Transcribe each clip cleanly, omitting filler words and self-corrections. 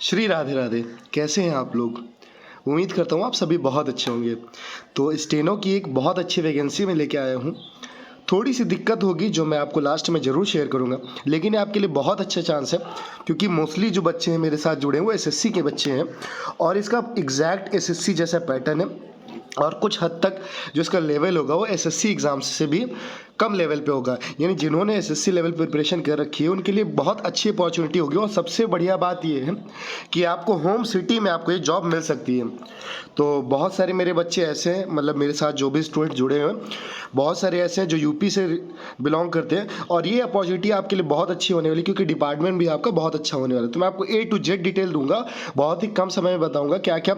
श्री राधे राधे। कैसे हैं आप लोग? उम्मीद करता हूँ आप सभी बहुत अच्छे होंगे। तो स्टेनो की एक बहुत अच्छी वैकेंसी मैं लेके आया हूँ। थोड़ी सी दिक्कत होगी जो मैं आपको लास्ट में ज़रूर शेयर करूँगा, लेकिन ये आपके लिए बहुत अच्छा चांस है क्योंकि मोस्टली जो बच्चे हैं मेरे साथ जुड़े हैं वो एसएससी के बच्चे हैं और इसका एग्जैक्ट एसएससी जैसा पैटर्न है और कुछ हद तक जो इसका लेवल होगा वो एसएससी एग्ज़ाम से भी कम लेवल पे होगा। यानी जिन्होंने एसएससी लेवल प्रिपरेशन कर रखी है उनके लिए बहुत अच्छी अपॉर्चुनिटी होगी और सबसे बढ़िया बात ये है कि आपको होम सिटी में आपको ये जॉब मिल सकती है। तो बहुत सारे मेरे बच्चे ऐसे हैं, मतलब मेरे साथ जो भी स्टूडेंट जुड़े हैं बहुत सारे ऐसे हैं जो यूपी से बिलोंग करते हैं और ये अपॉर्चुनिटी आपके लिए बहुत अच्छी होने वाली क्योंकि डिपार्टमेंट भी आपका बहुत अच्छा होने वाला है। तो मैं आपको A to Z डिटेल दूंगा, बहुत ही कम समय में बताऊंगा क्या क्या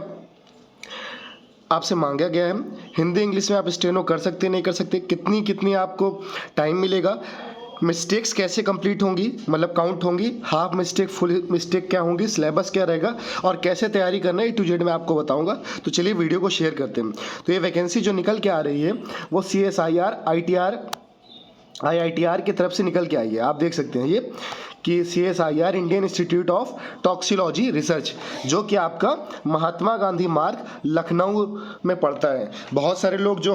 आपसे मांगा गया है। हिंदी इंग्लिश में आप स्टेनो कर सकते नहीं कर सकते, कितनी कितनी आपको टाइम मिलेगा, मिस्टेक्स कैसे कंप्लीट होंगी, मतलब काउंट होंगी, हाफ मिस्टेक फुल मिस्टेक क्या होंगी, सिलेबस क्या रहेगा और कैसे तैयारी करना है A to Z मैं आपको बताऊंगा। तो चलिए वीडियो को शेयर करते हैं। तो ये वैकेंसी जो निकल के आ रही है वो CSIR IITR की तरफ से निकल के आई है। आप देख सकते हैं ये कि CSIR Indian Institute of Toxicology Research, जो कि आपका महात्मा गांधी मार्ग लखनऊ में पड़ता है। बहुत सारे लोग जो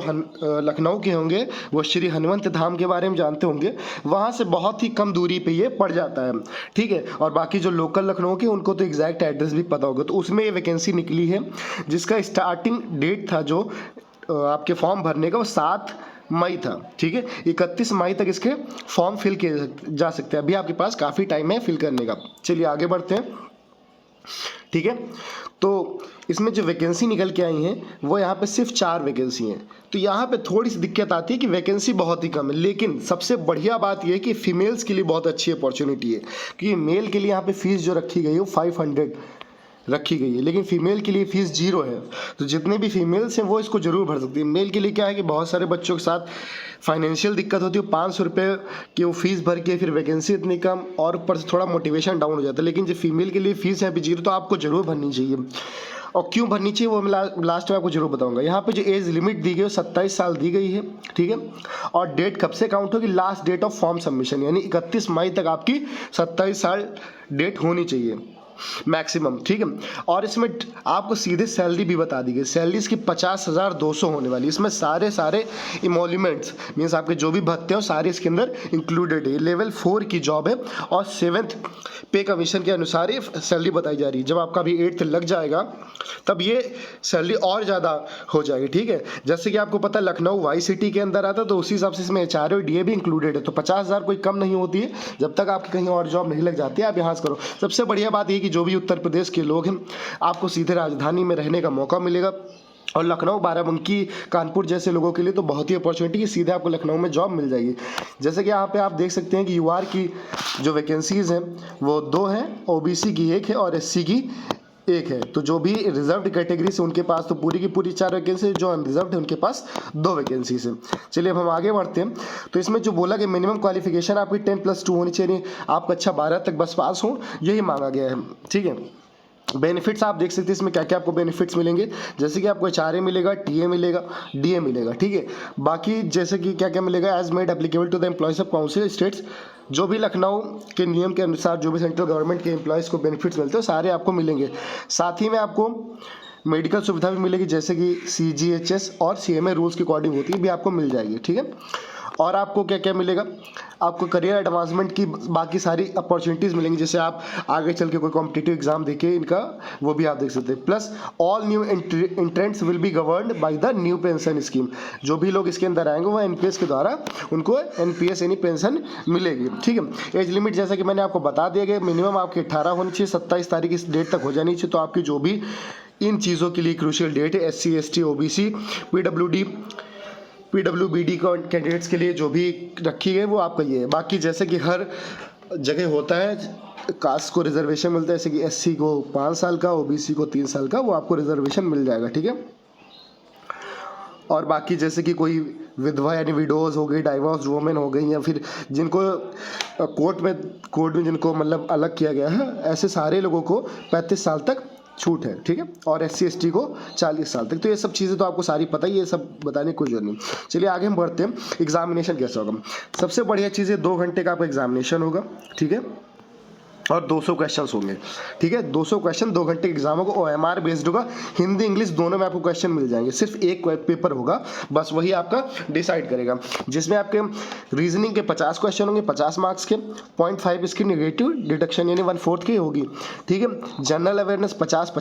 लखनऊ के होंगे वो श्री हनुमंत धाम के बारे में जानते होंगे, वहाँ से बहुत ही कम दूरी पे ये पड़ जाता है, ठीक है। और बाकी जो लोकल लखनऊ के उनको तो एग्जैक्ट एड्रेस भी पता होगा। तो उसमें ये वैकेंसी निकली है जिसका स्टार्टिंग डेट था जो आपके फॉर्म भरने का वो 7 मई था, ठीक है। 31 मई तक इसके फॉर्म फिल किए जा सकते हैं। अभी आपके पास काफ़ी टाइम है फिल करने का। चलिए आगे बढ़ते हैं, ठीक है। तो इसमें जो वैकेंसी निकल के आई हैं वो यहाँ पे सिर्फ 4 वैकेंसी हैं। तो यहाँ पे थोड़ी सी दिक्कत आती है कि वैकेंसी बहुत ही कम है, लेकिन सबसे बढ़िया बात यह है कि फीमेल्स के लिए बहुत अच्छी अपॉर्चुनिटी है क्योंकि मेल के लिए यहाँ पे फीस जो रखी गई है वो 500 रखी गई है, लेकिन फीमेल के लिए फ़ीस 0 है। तो जितने भी फीमेल्स हैं वो इसको ज़रूर भर सकती है। मेल के लिए क्या है कि बहुत सारे बच्चों के साथ फाइनेंशियल दिक्कत होती है, 500 रुपये की वो फीस भर के फिर वैकेंसी इतनी कम और ऊपर से थोड़ा मोटिवेशन डाउन हो जाता है। लेकिन जो फीमेल के लिए फ़ीस है अभी 0, तो आपको ज़रूर भरनी चाहिए। और क्यों भरनी चाहिए वो मैं लास्ट में आपको जरूर बताऊंगा। यहाँ पे जो एज लिमिट दी गई है 27 साल दी गई है, ठीक है। और डेट कब से काउंट होगी? Last date of form submission, यानी 31 मई तक आपकी 27 साल डेट होनी चाहिए मैक्सिमम, ठीक है। और इसमें आपको सीधे सैलरी भी बता दी गई। सैलरी इसकी 50,200 होने वाली। इसमें सारे इमोल्यूमेंट्स मीन्स आपके जो भी भत्ते हो सारे इसके अंदर इंक्लूडेड है। लेवल 4 की जॉब है और 7th पे कमीशन के अनुसार ये सैलरी बताई जा रही है। जब आपका भी 8th लग जाएगा तब ये सैलरी और ज़्यादा हो जाएगी, ठीक है। जैसे कि आपको पता है लखनऊ वाई सिटी के अंदर आता है, तो उसी हिसाब से इसमें HRA और DA भी इंक्लूडेड है। तो 50,000 कोई कम नहीं होती है जब तक आपकी कहीं और जॉब नहीं लग जाती है। आप यहाँ से करो। सबसे बढ़िया बात ये कि जो भी उत्तर प्रदेश के लोग हैं आपको सीधे राजधानी में रहने का मौका मिलेगा। और लखनऊ, बाराबंकी, कानपुर जैसे लोगों के लिए तो बहुत ही अपॉर्चुनिटी है, सीधे आपको लखनऊ में जॉब मिल जाएगी। जैसे कि यहाँ पे आप देख सकते हैं कि UR की जो वैकेंसीज़ हैं वो 2 हैं, OBC की 1 है और SC की 1 है। तो जो भी रिजर्व्ड कैटेगरी से उनके पास तो पूरी की पूरी 4 वैकेंसी, जो अनरिजर्व्ड है उनके पास 2 वैकेंसीज है। चलिए अब हम आगे बढ़ते हैं। तो इसमें जो बोला कि मिनिमम क्वालिफिकेशन आपकी 10+2 होनी चाहिए, आप कक्षा 12 तक बस पास हो, यही मांगा गया है, ठीक है। बेनिफिट्स आप देख सकते हैं इसमें क्या क्या आपको बेनिफिट्स मिलेंगे। जैसे कि आपको HRA मिलेगा, TA मिलेगा, DA मिलेगा, ठीक है। बाकी जैसे कि क्या क्या मिलेगा, as made applicable to the employees of council states, जो भी लखनऊ के नियम के अनुसार जो भी सेंट्रल गवर्नमेंट के एम्प्लॉयज़ को बेनिफिट्स मिलते हैं सारे आपको मिलेंगे। साथ ही में आपको मेडिकल सुविधा भी मिलेगी, जैसे कि CGHS और CMA रूल्स के अकॉर्डिंग होती है, भी आपको मिल जाएगी, ठीक है। और आपको क्या क्या मिलेगा, आपको करियर एडवांसमेंट की बाकी सारी अपॉर्चुनिटीज़ मिलेंगी, जैसे आप आगे चल के कोई कॉम्पिटिटिव एग्जाम देके इनका वो भी आप देख सकते हैं। Plus all new entrants will be governed by the new pension scheme. जो भी लोग इसके अंदर आएंगे वो NPS के द्वारा उनको NPS यानी पेंशन मिलेगी, ठीक है। एज लिमिट जैसा कि मैंने आपको बता दिया गया, मिनिमम आपकी 18 होनी चाहिए, 27 तारीख इस डेट तक हो जानी चाहिए। तो आपकी जो भी इन चीज़ों के लिए क्रूशियल डेट है, SC ST OBC PWBD candidates के लिए जो भी रखी है वो आपका ये है। बाकी जैसे कि हर जगह होता है कास्ट को रिजर्वेशन मिलता है, जैसे कि SC को 5 साल का, OBC को 3 साल का, वो आपको रिजर्वेशन मिल जाएगा, ठीक है। और बाकी जैसे कि कोई विधवा यानी विडोज हो गई, डाइवोर्स वुमेन हो गई, या फिर जिनको कोर्ट में जिनको मतलब अलग किया गया है, ऐसे सारे लोगों को 35 साल तक छूट है, ठीक है। और SC ST को 40 साल तक। तो ये सब चीज़ें तो आपको सारी पता ही, ये सब बताने की कोई जरूरत नहीं। चलिए आगे हम बढ़ते हैं। एग्जामिनेशन कैसा होगा? सबसे बढ़िया चीज़ है 2 घंटे का आपका एग्जामिनेशन होगा, ठीक है। और 200 क्वेश्चंस होंगे, ठीक है। 200 क्वेश्चन 2 घंटे एग्जाम होगा, OMR बेस्ड होगा, हिंदी इंग्लिश दोनों में आपको क्वेश्चन मिल जाएंगे। सिर्फ एक पेपर होगा, बस वही आपका डिसाइड करेगा, जिसमें आपके रीजनिंग के 50 क्वेश्चन होंगे 50 मार्क्स के, 0.5 इसकी नेगेटिव डिडक्शन यानी 1/4 की होगी, ठीक है। जनरल अवेयरनेस 50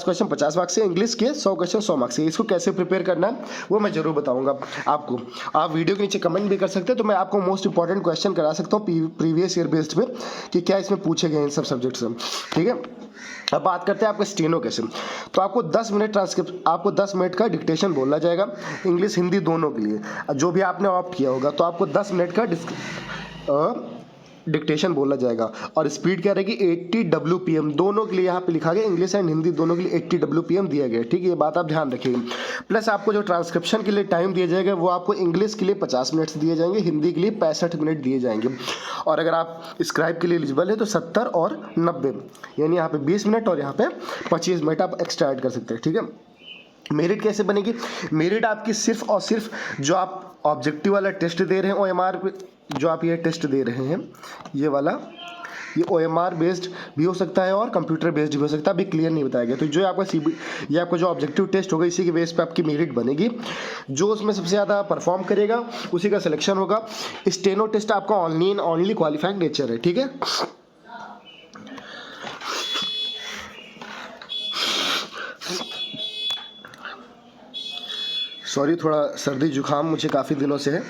क्वेश्चन 50 मार्क्स से, इंग्लिश के 100 क्वेश्चन 100 मार्क्स से। इसको कैसे प्रिपेयर करना है वो मैं जरूर बताऊंगा आपको। आप वीडियो के नीचे कमेंट भी कर सकते हैं, तो मैं आपको मोस्ट इंपॉर्टेंट क्वेश्चन करा सकता हूँ प्रीवियस ईयर बेस्ड में कि क्या इसमें पूछे गए इन सब सब्जेक्ट से, ठीक है। अब बात करते हैं आपके स्टेनो कैसे। तो आपको 10 मिनट ट्रांसक्रिप्ट, आपको 10 मिनट का डिक्टेशन बोलना जाएगा, इंग्लिश हिंदी दोनों के लिए, जो भी आपने ऑप्ट किया होगा। तो आपको 10 मिनट का डिक्टेशन बोला जाएगा, और स्पीड क्या रहेगी 80 WPM, दोनों के लिए यहाँ पे लिखा गया, इंग्लिश एंड हिंदी दोनों के लिए 80 WPM दिया गया है, ठीक है। ये बात आप ध्यान रखिएगा। प्लस आपको जो ट्रांसक्रिप्शन के लिए टाइम दिया जाएगा वो आपको इंग्लिश के लिए 50 मिनट्स दिए जाएंगे, हिंदी के लिए 65 मिनट दिए जाएंगे, और अगर आप स्क्राइब के लिए एलिजिबल है तो 70 और 90, यानी यहाँ पे 20 मिनट और यहाँ पे 25 मिनट आप एक्स्ट्रा ऐड कर सकते हैं, ठीक है। मेरिट कैसे बनेगी? मेरिट आपकी सिर्फ और सिर्फ जो आप ऑब्जेक्टिव वाला टेस्ट दे रहे हैं OMR पे, जो आप ये टेस्ट दे रहे हैं ये वाला, ये OMR बेस्ड भी हो सकता है और कंप्यूटर बेस्ड भी हो सकता है, अभी क्लियर नहीं बताया गया। तो जो आपका ये आपका जो ऑब्जेक्टिव टेस्ट होगा इसी के बेस पे आपकी मेरिट बनेगी, जो उसमें सबसे ज़्यादा परफॉर्म करेगा उसी का सिलेक्शन होगा। स्टेनो टेस्ट आपका ओनली क्वालिफाइंग नेचर है, ठीक है। सॉरी, थोड़ा सर्दी जुकाम मुझे काफ़ी दिनों से है।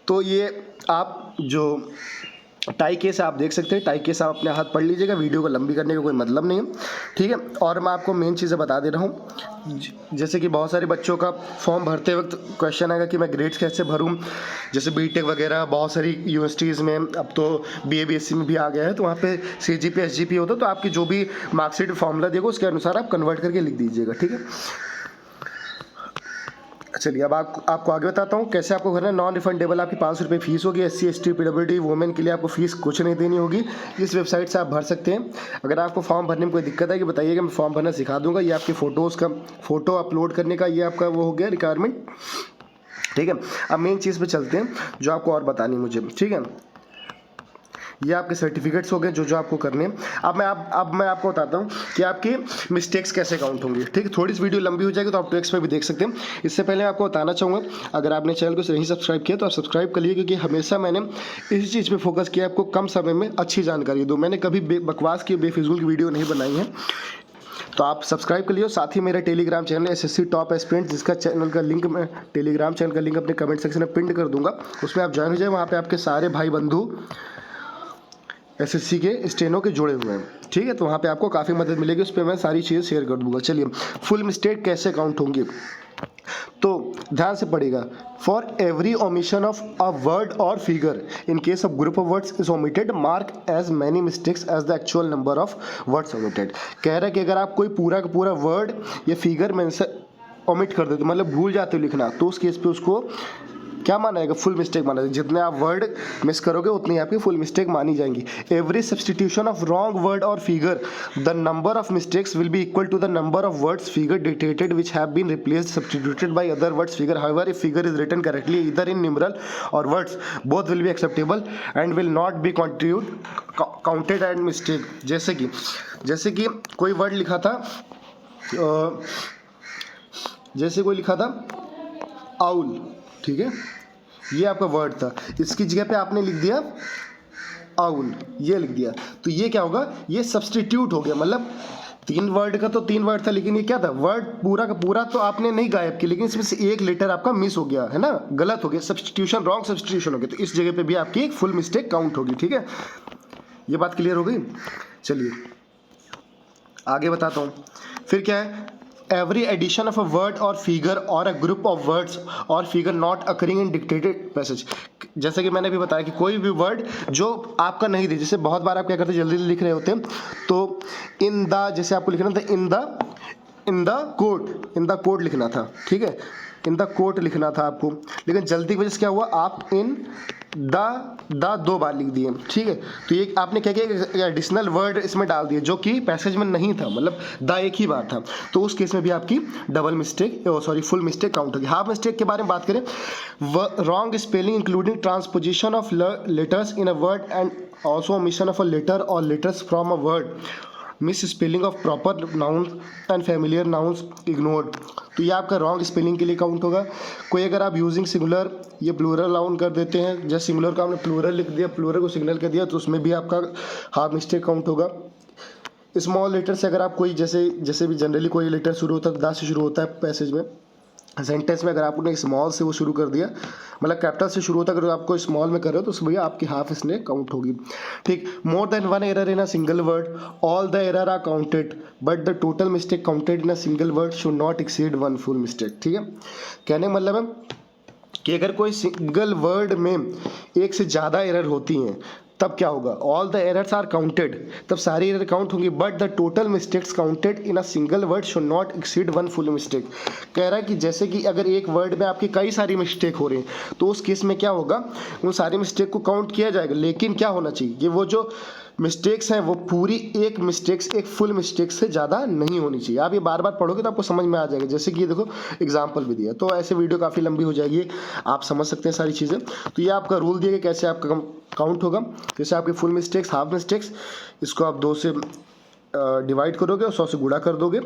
तो ये आप जो टाई केस आप देख सकते हैं, टाई केस आप अपने हाथ पढ़ लीजिएगा, वीडियो को लंबी करने का कोई मतलब नहीं है, ठीक है। और मैं आपको मेन चीज़ें बता दे रहा हूँ, जैसे कि बहुत सारे बच्चों का फॉर्म भरते वक्त क्वेश्चन आएगा कि मैं ग्रेड्स कैसे भरूँ, जैसे बीटेक वगैरह बहुत सारी यूनिवर्सिटीज़ में, अब तो BA BSc में भी आ गया है, तो वहाँ पे CGP SGP होता है, तो आपकी जो भी मार्कशीट फॉर्मूला देगा उसके अनुसार आप कन्वर्ट करके लिख दीजिएगा, ठीक है। चलिए अब आपको आगे बताता हूँ कैसे आपको करना है। नॉन रिफंडेबल आपकी 500 रुपये फीस होगी, SC ST PWD वुमेन के लिए आपको फीस कुछ नहीं देनी होगी, इस वेबसाइट से आप भर सकते हैं। अगर आपको फॉर्म भरने में कोई दिक्कत है कि बताइएगा, मैं फॉर्म भरना सिखा दूंगा। ये आपकी फ़ोटो अपलोड करने का ये आपका वो हो गया रिक्वायरमेंट, ठीक है। अब मेन चीज़ पे चलते हैं जो आपको और बतानी मुझे, ठीक है। ये आपके सर्टिफिकेट्स हो गए जो आपको करने हैं। अब मैं आपको बताता हूँ कि आपकी मिस्टेक्स कैसे काउंट होंगी, ठीक है। थोड़ी सी वीडियो लंबी हो जाएगी तो आप ट्रिक्स पे भी देख सकते हैं। इससे पहले मैं आपको बताना चाहूँगा, अगर आपने चैनल को नहीं सब्सक्राइब किया तो आप सब्सक्राइब कर लीजिए, क्योंकि हमेशा मैंने इसी चीज़ पर फोकस किया, आपको कम समय में अच्छी जानकारी दूँ। मैंने कभी बकवास की बेफिजूल की वीडियो नहीं बनाई है, तो आप सब्सक्राइब कर लीजिए। साथ ही मेरा टेलीग्राम चैनल है SSC टॉप एस्पिरेंट, जिसका चैनल का लिंक मैं टेलीग्राम चैनल का लिंक अपने कमेंट सेक्शन में पिन कर दूंगा, उसमें आप ज्वाइन हो जाए। वहाँ पे आपके सारे भाई बंधु SSC के स्टेनो के जुड़े हुए हैं, ठीक है। तो वहाँ पे आपको काफ़ी मदद मिलेगी, उस पर मैं सारी चीज़ें शेयर कर दूंगा। चलिए, फुल मिस्टेक कैसे काउंट होंगी, तो ध्यान से पढ़िएगा। For every omission of a word or figure in case of group of words is omitted, mark as many mistakes as the actual number of words omitted. कह रहा है कि अगर आप कोई पूरा का पूरा वर्ड या फिगर में से ओमिट कर देते, मतलब भूल जाते हो लिखना, तो उस केस पे उसको क्या माना जाएगा? फुल मिस्टेक माना जाएगा। जितने आप वर्ड मिस करोगे उतनी आपकी फुल मिस्टेक मानी जाएंगी। Every substitution of wrong word or figure, the number of mistakes will be equal to the number of words figure dictated which have been replaced substituted by other words figure. However if figure is written correctly either in numeral or words, both will be acceptable and will not be counted and mistake. जैसे कि कोई word लिखा था, जैसे कोई लिखा था owl, ठीक है, ये आपका वर्ड था, इसकी जगह पे आपने लिख दिया आउल, ये लिख दिया, तो ये क्या होगा? ये सब्सटीट्यूट हो गया। मतलब 3 वर्ड का तो 3 वर्ड था, लेकिन ये क्या था? वर्ड पूरा का पूरा तो आपने नहीं गायब किया, लेकिन इसमें से एक लेटर आपका मिस हो गया है ना, गलत हो गया, सब्सटीट्यूशन, रॉन्ग सब्सटीट्यूशन हो गया, तो इस जगह पे भी आपकी एक फुल मिस्टेक काउंट होगी, ठीक है। ये बात क्लियर हो गई? चलिए आगे बताता हूँ। फिर क्या है? Every addition of a word or figure or a group of words or figure not occurring in dictated passage। जैसे कि मैंने भी बताया कि कोई भी वर्ड जो आपका नहीं दे, जैसे बहुत बार आप क्या करते हैं, जल्दी लिख रहे होते हैं, तो इन द, जैसे आपको लिखना था इन द कोट लिखना था, ठीक है, इन द कोट लिखना था आपको, लेकिन जल्दी की वजह से क्या हुआ, आप इन द 2 बार लिख दिए, ठीक है। तो ये आपने क्या किया, एडिशनल वर्ड इसमें डाल दिए जो कि पैसेज में नहीं था, मतलब द एक ही बार था, तो उस केस में भी आपकी double mistake, full mistake count होगी। हाफ मिस्टेक के बारे में बात करें, wrong spelling including transposition of letters in a word and also omission of a letter or letters from a word, misspelling of proper noun and familiar nouns ignored. तो ये आपका wrong spelling के लिए count होगा। कोई अगर आप using singular ये प्लूरल नाउन कर देते हैं, जैसे सिंगुलर का आपने प्लूरल लिख दिया, प्लूरल को सिग्नल कर दिया, तो उसमें भी आपका हाफ मिस्टेक काउंट होगा। स्मॉल लेटर से अगर आप कोई जैसे भी जनरली कोई लेटर शुरू होता है द से शुरू होता है पैसेज में, सेंटेंस में अगर आपने स्मॉल से वो शुरू कर दिया, मतलब कैपिटल से शुरू होता है, अगर आपको स्मॉल में कर रहे हो तो उसमें आपकी हाफ इसमें काउंट होगी। ठीक, more than one error in a single word, all the error are counted but the total mistake counted in a single word should not exceed one full mistake. ठीक है, कहने का मतलब है कि अगर कोई सिंगल वर्ड में एक से ज़्यादा एरर होती हैं तब क्या होगा, all the errors are counted, तब सारी एरर काउंट होंगी, but the total mistakes counted in a single word should not exceed one full mistake. कह रहा है कि जैसे कि अगर एक वर्ड में आपकी कई सारी मिस्टेक हो रही हैं तो उस केस में क्या होगा, उन सारी मिस्टेक को काउंट किया जाएगा, लेकिन क्या होना चाहिए कि वो जो मिस्टेक्स हैं वो पूरी एक मिस्टेक्स एक फुल मिस्टेक से ज़्यादा नहीं होनी चाहिए। आप ये बार बार पढ़ोगे तो आपको समझ में आ जाएगा, जैसे कि ये देखो एग्जाम्पल भी दिया, तो ऐसे वीडियो काफ़ी लंबी हो जाएगी, आप समझ सकते हैं सारी चीज़ें। तो ये आपका रूल दिया कि कैसे आपका काउंट होगा, जैसे आपके फुल मिस्टेक्स हाफ मिस्टेक्स, इसको आप 2 से डिवाइड करोगे और 100 से गुणा कर दोगे,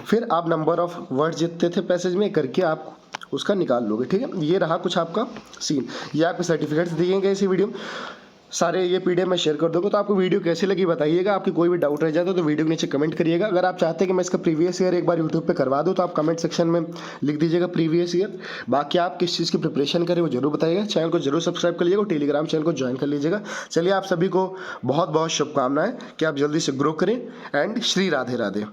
फिर आप नंबर ऑफ वर्ड जितने थे पैसेज में करके आप उसका निकाल लोगे। ठीक है, ये रहा कुछ आपका सीन, ये आपके सर्टिफिकेट्स दिए गए इसी वीडियो में, सारे ये पीडीएफ में शेयर कर दोगे। तो आपको वीडियो कैसी लगी बताइएगा, आपकी कोई भी डाउट रह जाए तो वीडियो के नीचे कमेंट करिएगा। अगर आप चाहते हैं कि मैं इसका प्रीवियस ईयर एक बार यूट्यूब पे करवा दूँ तो आप कमेंट सेक्शन में लिख दीजिएगा प्रीवियस ईयर। बाकी आप किस चीज़ की प्रिपरेशन करें वो जरूर बताइएगा, चैनल को जरूर सब्सक्राइब कर लीजिएगा, टेलीग्राम चैनल को ज्वाइन कर लीजिएगा। चलिए, आप सभी को बहुत बहुत शुभकामनाएं कि आप जल्दी से ग्रो करें, एंड श्री राधे राधे।